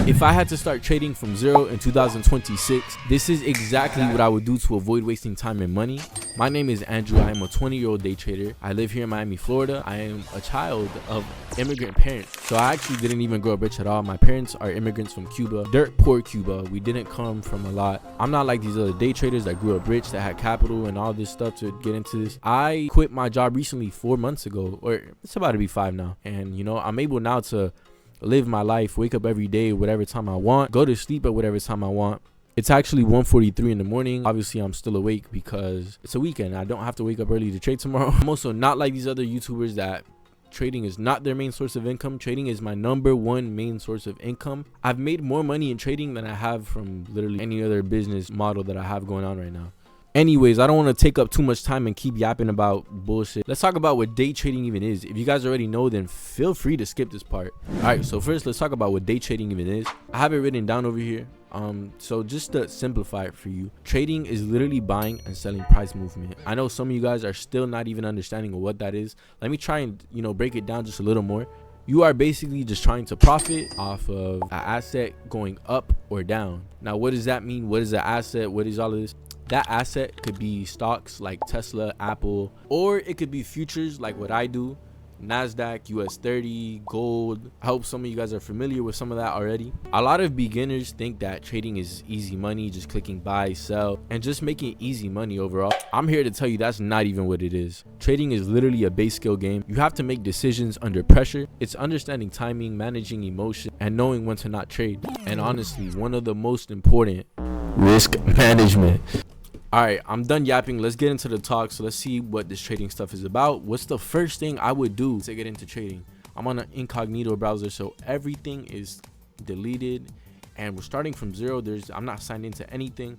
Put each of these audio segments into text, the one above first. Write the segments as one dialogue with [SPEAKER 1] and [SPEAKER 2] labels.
[SPEAKER 1] If I had to start trading from zero in 2026, this is exactly what I would do to avoid wasting time and money. My name is Andrew. I am a 20-year-old day trader. I live here in Miami, Florida. I am a child of immigrant parents. So I actually didn't even grow up rich at all. My parents are immigrants from Cuba, dirt poor Cuba. We didn't come from a lot. I'm not like these other day traders that grew up rich, that had capital and all this stuff to get into this. I quit my job recently 4 months ago, or it's about to be 5 now. And you know, I'm able now to live my life, wake up every day whatever time I want, go to sleep at whatever time I want. It's actually 1:43 in the morning. Obviously I'm still awake because it's a weekend. I don't have to wake up early to trade tomorrow. I'm also not like these other YouTubers that trading is not their main source of income. Trading is my #1 main source of income. I've made more money in trading than I have from literally any other business model that I have going on right now. Anyways, I don't want to take up too much time and keep yapping about bullshit. Let's talk about what day trading even is. If you guys already know, then feel free to skip this part. All right, so first let's talk about what day trading even is. I have it written down over here. So just to simplify it for you, trading is literally buying and selling price movement. I know some of you guys are still not even understanding what that is. Let me try and, you know, break it down just a little more. You are basically just trying to profit off of an asset going up or down. Now, what does that mean? What is an asset? What is all of this? That asset could be stocks like Tesla, Apple, or it could be futures like what I do, NASDAQ, US 30, gold. I hope some of you guys are familiar with some of that already. A lot of beginners think that trading is easy money, just clicking buy, sell, and just making easy money overall. I'm here to tell you that's not even what it is. Trading is literally a base skill game. You have to make decisions under pressure. It's understanding timing, managing emotion, and knowing when to not trade. And honestly, one of the most important, risk management. All right, I'm done yapping. Let's get into the talk. So let's see what this trading stuff is about. What's the first thing I would do to get into trading? I'm on an incognito browser, so everything is deleted and we're starting from zero. I'm not signed into anything.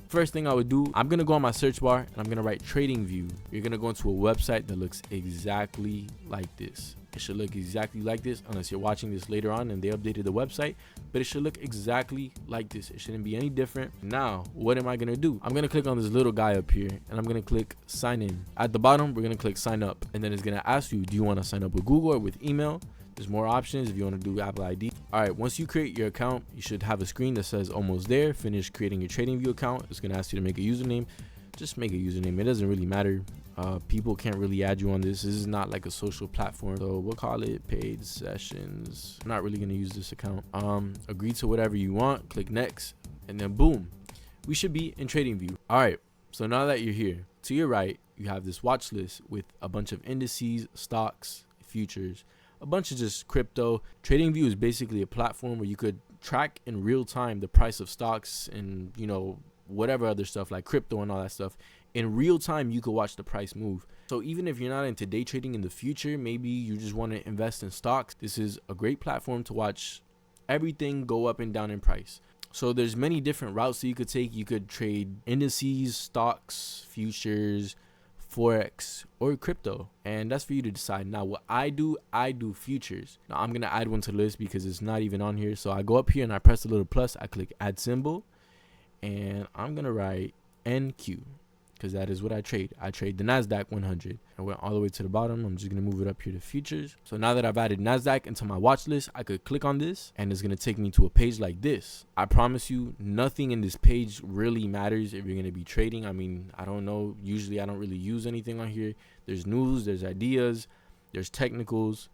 [SPEAKER 1] First thing I would do, I'm gonna go on my search bar and I'm gonna write trading view. You're gonna go into a website that looks exactly like this. It should look exactly like this unless you're watching this later on and they updated the website, but it should look exactly like this. It shouldn't be any different. Now, what am I gonna do? I'm gonna click on this little guy up here and I'm gonna click sign in. At the bottom, we're gonna click sign up, and then it's gonna ask you, do you want to sign up with Google or with email? There's more options if you want to do Apple ID. All right, once you create your account, you should have a screen that says almost there. Finish creating your trading view account. It's gonna ask you to make a username. Just make a username. It doesn't really matter. People can't really add you on this. This is not like a social platform, so we'll call it paid sessions. I'm not really gonna use this account. Agree to whatever you want, click next, and then boom, we should be in trading view. All right, so now that you're here, to your right you have this watch list with a bunch of indices, stocks, futures, a bunch of just crypto. Trading view is basically a platform where you could track in real time the price of stocks and, you know, whatever other stuff like crypto and all that stuff. In real time, you could watch the price move. So even if you're not into day trading in the future, maybe you just want to invest in stocks, this is a great platform to watch everything go up and down in price. So there's many different routes that you could take. You could trade indices, stocks, futures, forex, or crypto, and that's for you to decide. Now what I do futures. Now I'm gonna add one to the list because it's not even on here. So I go up here and I press the little plus, I click add symbol, and I'm gonna write NQ because that is what I trade. I trade the NASDAQ 100. I went all the way to the bottom. I'm just gonna move it up here to futures. So now that I've added NASDAQ into my watch list, I could click on this and it's gonna take me to a page like this. I promise you, nothing in this page really matters if you're gonna be trading. I mean, I don't know. Usually I don't really use anything on here. There's news, there's ideas, there's technicals,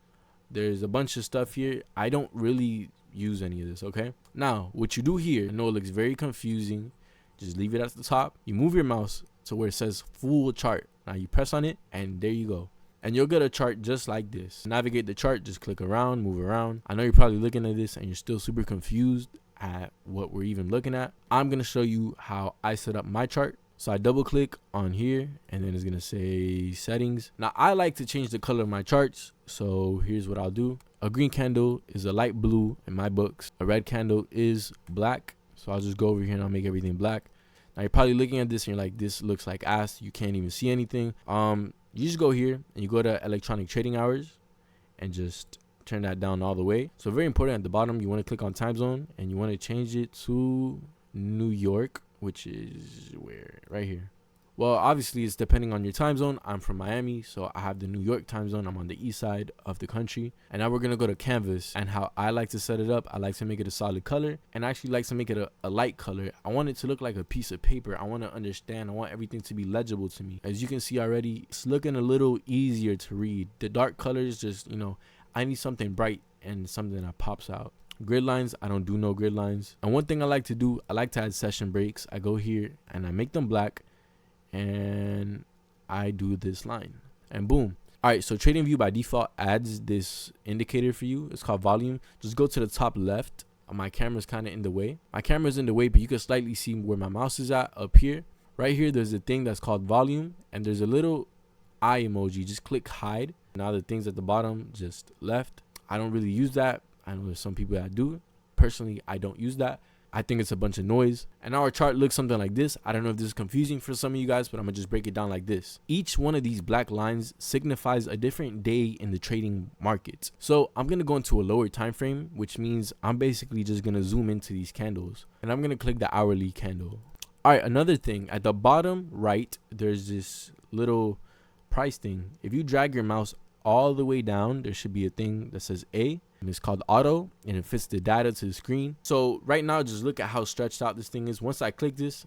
[SPEAKER 1] there's a bunch of stuff here. I don't really use any of this, okay? Now, what you do here, I know it looks very confusing. Just leave it at the top. You move your mouse to where it says full chart. Now you press on it and there you go. And you'll get a chart just like this. To navigate the chart, just click around, move around. I know you're probably looking at this and you're still super confused at what we're even looking at. I'm gonna show you how I set up my chart. So I double click on here and then it's gonna say settings. Now I like to change the color of my charts. So here's what I'll do. A green candle is a light blue in my books. A red candle is black. So I'll just go over here and I'll make everything black. Now you're probably looking at this and you're like, this looks like ass. You can't even see anything. You just go here and you go to electronic trading hours and just turn that down all the way. So very important, at the bottom, you want to click on time zone and you want to change it to New York, which is where? Right here. Well, obviously, it's depending on your time zone. I'm from Miami, so I have the New York time zone. I'm on the east side of the country. And now we're going to go to canvas. And how I like to set it up, I like to make it a solid color. And I actually like to make it a light color. I want it to look like a piece of paper. I want to understand. I want everything to be legible to me. As you can see already, it's looking a little easier to read. The dark colors just, I need something bright and something that pops out. Grid lines, I don't do no grid lines. And one thing I like to do, I like to add session breaks. I go here and I make them black. And I do this line and boom. All right, so trading view by default adds this indicator for you. It's called volume. Just go to the top left. My camera's kind of in the way. My camera's in the way, but you can slightly see where my mouse is at up here. Right here, there's a thing that's called volume, and there's a little eye emoji. Just click hide. Now the things at the bottom just left. I don't really use that. I know there's some people that do. Personally, I don't use that. I think it's a bunch of noise. And our chart looks something like this. I don't know if this is confusing for some of you guys, but I'm gonna just break it down like this. Each one of these black lines signifies a different day in the trading markets. So I'm gonna go into a lower time frame, which means I'm basically just gonna zoom into these candles, and I'm gonna click the hourly candle. All right, another thing, at the bottom right, there's this little price thing. If you drag your mouse all the way down, there should be a thing that says A, and it's called auto, and it fits the data to the screen. So right now, just look at how stretched out this thing is. Once I click this,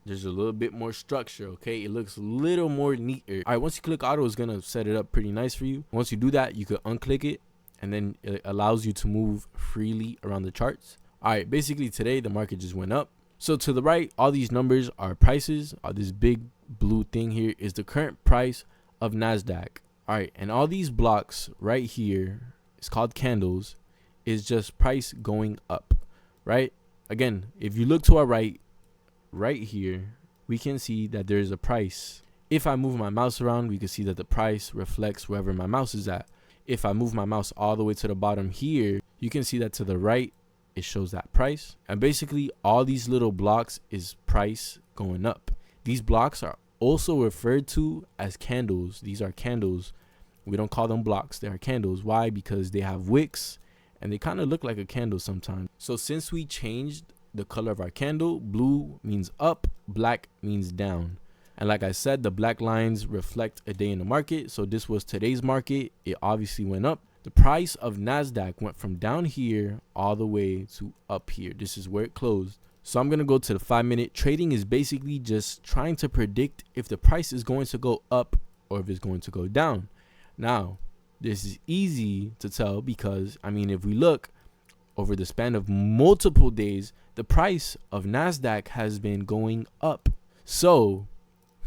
[SPEAKER 1] there's a little bit more structure. Okay, it looks a little more neater. All right, once you click auto, it's gonna set it up pretty nice for you. Once you do that, you could unclick it, and then it allows you to move freely around the charts. All right, basically today the market just went up. So to the right, all these numbers are prices. This big blue thing here is the current price of NASDAQ. All right, and all these blocks right here, it's called candles, is just price going up, right? Again, if you look to our right here, we can see that there's a price. If I move my mouse around, we can see that the price reflects wherever my mouse is at. If I move my mouse all the way to the bottom here, you can see that to the right, it shows that price. And basically, all these little blocks is price going up. These blocks are also referred to as candles. These are candles. We don't call them blocks. They are candles. Why? Because they have wicks and they kind of look like a candle sometimes. So since we changed the color of our candle, blue means up, black means down. And like I said, the black lines reflect a day in the market. So this was today's market. It obviously went up. The price of NASDAQ went from down here all the way to up here. This is where it closed. So I'm going to go to the 5-minute. Trading is basically just trying to predict if the price is going to go up or if it's going to go down. Now, this is easy to tell because, if we look over the span of multiple days, the price of NASDAQ has been going up. So,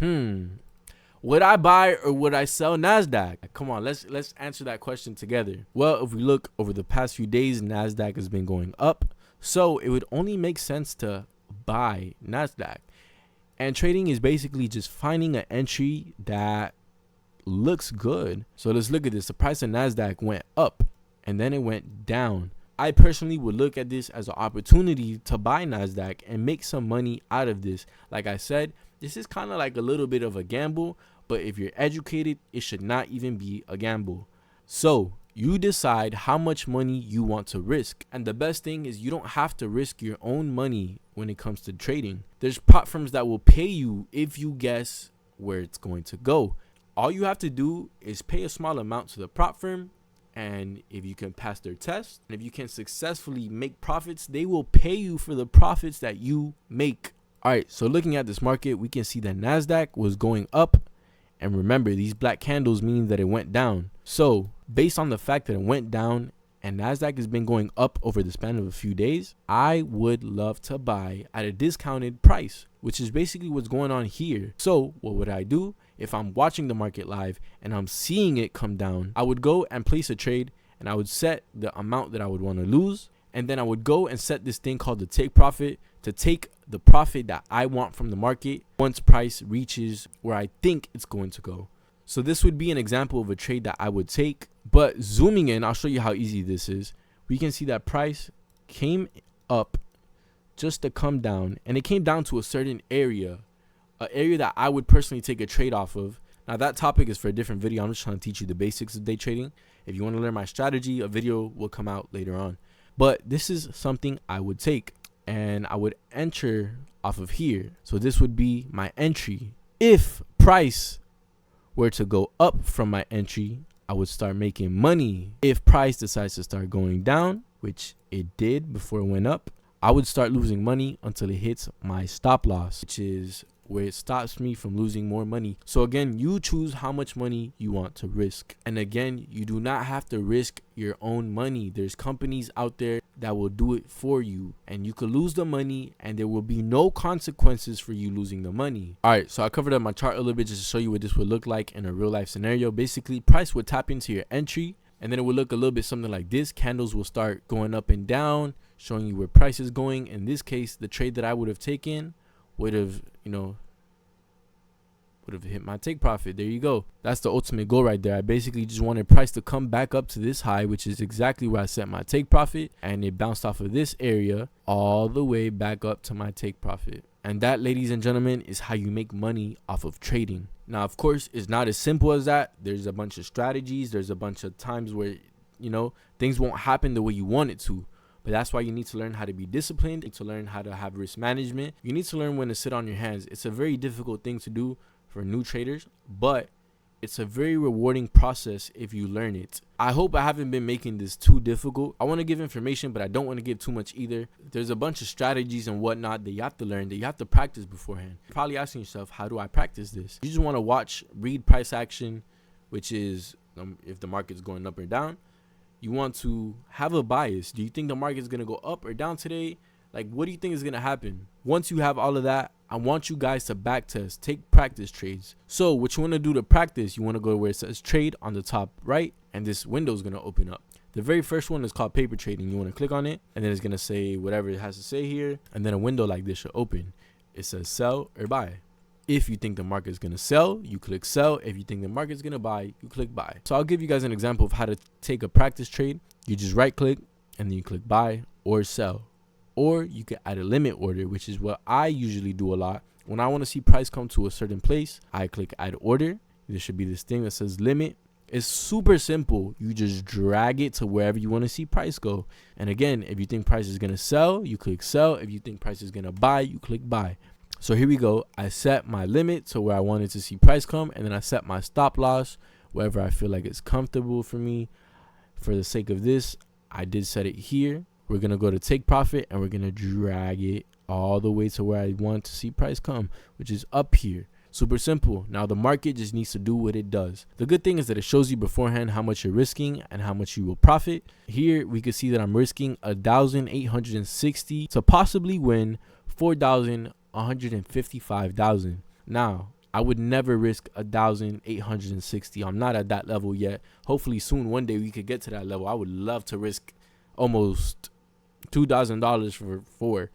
[SPEAKER 1] would I buy or would I sell NASDAQ? Come on, let's answer that question together. Well, if we look over the past few days, NASDAQ has been going up. So it would only make sense to buy NASDAQ. And trading is basically just finding an entry that looks good. So let's look at this. The price of NASDAQ went up and then it went down. I personally would look at this as an opportunity to buy NASDAQ and make some money out of this. Like I said, this is kind of like a little bit of a gamble, but if you're educated, it should not even be a gamble. So you decide how much money you want to risk. And the best thing is you don't have to risk your own money when it comes to trading. There's prop firms that will pay you if you guess where it's going to go. All you have to do is pay a small amount to the prop firm. And if you can pass their test, and if you can successfully make profits, they will pay you for the profits that you make. All right, so looking at this market, we can see that NASDAQ was going up. And remember, these black candles mean that it went down. So based on the fact that it went down and NASDAQ has been going up over the span of a few days, I would love to buy at a discounted price, which is basically what's going on here. So what would I do? If I'm watching the market live and I'm seeing it come down, I would go and place a trade and I would set the amount that I would want to lose. And then I would go and set this thing called the take profit to take the profit that I want from the market once price reaches where I think it's going to go. So this would be an example of a trade that I would take. But zooming in, I'll show you how easy this is. We can see that price came up just to come down, and it came down to a certain area, an area that I would personally take a trade off of. Now that topic is for a different video. I'm just trying to teach you the basics of day trading. If you want to learn my strategy, a video will come out later on. But this is something I would take, and I would enter off of here. So this would be my entry. If price were to go up from my entry, I would start making money. If price decides to start going down, which it did before it went up, I would start losing money until it hits my stop loss, which is where it stops me from losing more money. So again, you choose how much money you want to risk. And again, you do not have to risk your own money. There's companies out there that will do it for you, and you could lose the money and there will be no consequences for you losing the money. All right, so I covered up my chart a little bit just to show you what this would look like in a real life scenario. Basically, price would tap into your entry, and then it would look a little bit something like this. Candles will start going up and down, showing you where price is going. In this case, the trade that I would have taken would have, would have hit my take profit. There you go. That's the ultimate goal right there. I basically just wanted price to come back up to this high, which is exactly where I set my take profit, and it bounced off of this area all the way back up to my take profit. And that, ladies and gentlemen, is how you make money off of trading. Now, of course, it's not as simple as that. There's a bunch of strategies. There's a bunch of times where, things won't happen the way you want it to. But that's why you need to learn how to be disciplined, to learn how to have risk management. You need to learn when to sit on your hands. It's a very difficult thing to do for new traders, but it's a very rewarding process if you learn it. I hope I haven't been making this too difficult. I want to give information, but I don't want to give too much either. There's a bunch of strategies and whatnot that you have to learn, that you have to practice beforehand. You're probably asking yourself, how do I practice this? You just want to read price action, which is if the market's going up or down. You want to have a bias. Do you think the market's going to go up or down today? Like, what do you think is going to happen? Once you have all of that, I want you guys to back test, take practice trades. So what you want to do to practice, you want to go to where it says trade on the top right, and this window is going to open up. The very first one is called paper trading. You want to click on it, and then it's going to say whatever it has to say here, and then a window like this should open. It says sell or buy. If you think the market is going to sell, you click sell. If you think the market is going to buy, you click buy. So I'll give you guys an example of how to take a practice trade. You just right click and then you click buy or sell. Or you can add a limit order, which is what I usually do a lot. When I want to see price come to a certain place, I click add order. There should be this thing that says limit. It's super simple. You just drag it to wherever you want to see price go. And again, if you think price is going to sell, you click sell. If you think price is going to buy, you click buy. So here we go. I set my limit to where I wanted to see price come, and then I set my stop loss wherever I feel like it's comfortable for me. For the sake of this, I did set it here. We're going to go to take profit, and we're going to drag it all the way to where I want to see price come, which is up here. Super simple. Now the market just needs to do what it does. The good thing is that it shows you beforehand how much you're risking and how much you will profit. Here we can see that I'm risking 1,860 to possibly win 4,155,000. Now I would never risk 1,860. I'm not at that level yet. Hopefully soon, one day we could get to that level. I would love to risk almost $2,000 for 4.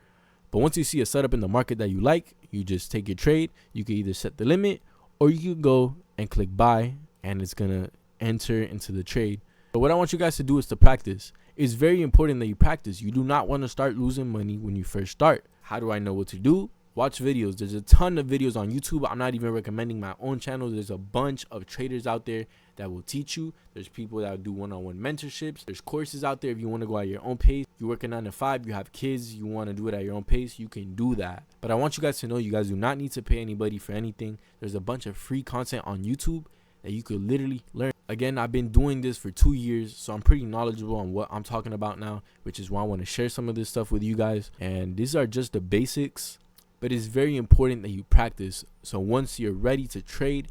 [SPEAKER 1] But once you see a setup in the market that you like, you just take your trade. You can either set the limit or you can go and click buy, and it's going to enter into the trade. But what I want you guys to do is to practice. It's very important that you practice. You do not want to start losing money when you first start. How do I know what to do? Watch videos. There's a ton of videos on YouTube. I'm not even recommending my own channel. There's a bunch of traders out there that will teach you. There's people that do one-on-one mentorships. There's courses out there if you want to go at your own pace. You work a 9 to 5, you have kids, you want to do it at your own pace, you can do that. But I want you guys to know you guys do not need to pay anybody for anything. There's a bunch of free content on YouTube that you could literally learn. Again, I've been doing this for 2 years, so I'm pretty knowledgeable on what I'm talking about now, which is why I want to share some of this stuff with you guys. And these are just the basics, but it's very important that you practice. So once you're ready to trade,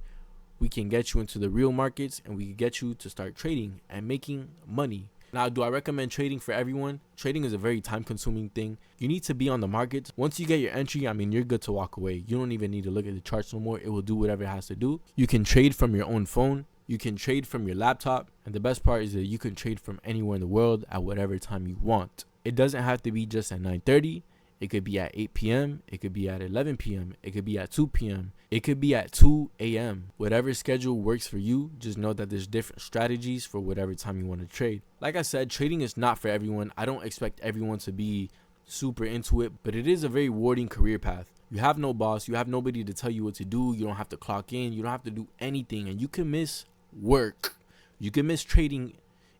[SPEAKER 1] we can get you into the real markets, and we can get you to start trading and making money. Now, do I recommend trading for everyone? Trading is a very time-consuming thing. You need to be on the markets. Once you get your entry, you're good to walk away. You don't even need to look at the charts no more. It will do whatever it has to do. You can trade from your own phone. You can trade from your laptop. And the best part is that you can trade from anywhere in the world at whatever time you want. It doesn't have to be just at 9:30. It could be at 8 p.m. It could be at 11 p.m. It could be at 2 p.m. It could be at 2 a.m. Whatever schedule works for you, just know that there's different strategies for whatever time you want to trade. Like I said, trading is not for everyone. I don't expect everyone to be super into it, but it is a very rewarding career path. You have no boss. You have nobody to tell you what to do. You don't have to clock in. You don't have to do anything, and you can miss work. You can miss trading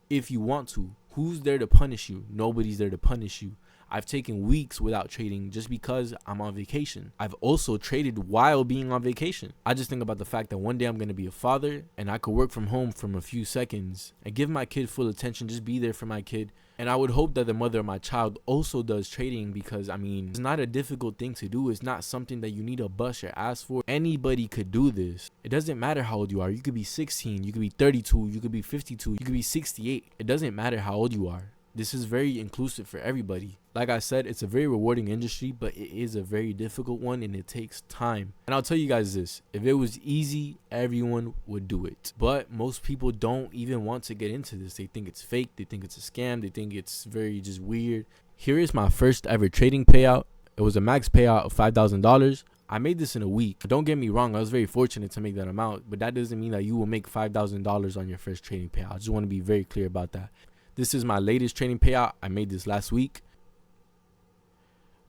[SPEAKER 1] if you want to. Who's there to punish you? Nobody's there to punish you. I've taken weeks without trading just because I'm on vacation. I've also traded while being on vacation. I just think about the fact that one day I'm going to be a father and I could work from home from a few seconds and give my kid full attention, just be there for my kid. And I would hope that the mother of my child also does trading, because I mean, it's not a difficult thing to do. It's not something that you need to bust your ass for. Anybody could do this. It doesn't matter how old you are. You could be 16, you could be 32, you could be 52, you could be 68. It doesn't matter how old you are. This is very inclusive for everybody. Like I said, it's a very rewarding industry, but it is a very difficult one and it takes time. And I'll tell you guys this, if it was easy, everyone would do it. But most people don't even want to get into this. They think it's fake, they think it's a scam, they think it's very just weird. Here is my first ever trading payout. It was a max payout of $5,000. I made this in a week. Don't get me wrong, I was very fortunate to make that amount, but that doesn't mean that you will make $5,000 on your first trading payout. I just want to be very clear about that. This is my latest trading payout. I made this last week.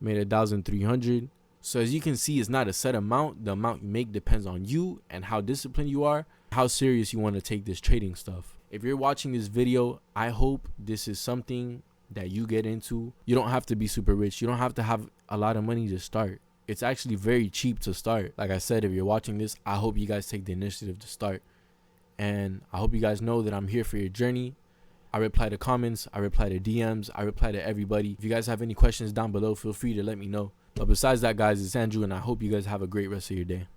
[SPEAKER 1] Made 1,300. So as you can see, it's not a set amount. The amount you make depends on you and how disciplined you are, how serious you want to take this trading stuff. If you're watching this video, I hope this is something that you get into. You don't have to be super rich. You don't have to have a lot of money to start. It's actually very cheap to start. Like I said, if you're watching this, I hope you guys take the initiative to start. And I hope you guys know that I'm here for your journey. I reply to comments, I reply to DMs, I reply to everybody. If you guys have any questions down below, feel free to let me know. But besides that, guys, it's Andrew, and I hope you guys have a great rest of your day.